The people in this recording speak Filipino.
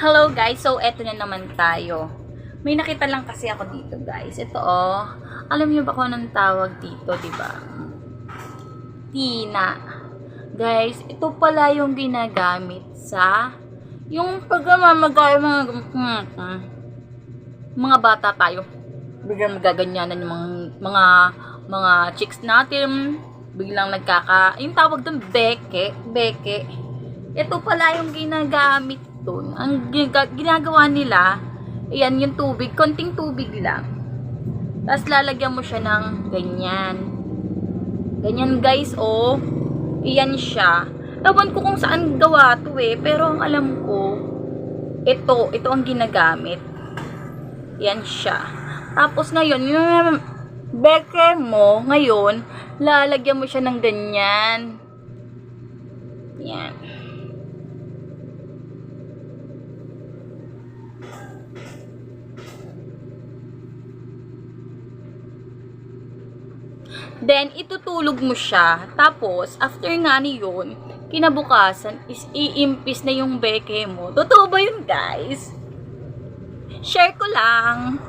Hello guys, so eto na naman tayo. May nakita lang kasi ako dito guys. Ito oh, alam niyo ba kung anong tawag dito, di ba? Tina. Guys, ito pala yung ginagamit sa yung pagmamagay mga bata tayo. Biglang magaganyanan yung mga chicks natin. Biglang yung tawag doon, beke. Ito pala yung ginagamit doon. Ang ginagawa nila, ayan yung tubig, konting tubig lang. Tapos lalagyan mo siya ng ganyan. Ganyan guys, oh. Iyan siya. Ewan ko kung saan gawa to pero ang alam ko, ito ang ginagamit. Yan siya. Tapos ngayon, yung beke mo, ngayon, lalagyan mo siya ng ganyan. Yan. Then, itutulog mo siya. Tapos, after nga niyon, kinabukasan is iimpis na yung beke mo. Totoo ba yun, guys? Share ko lang.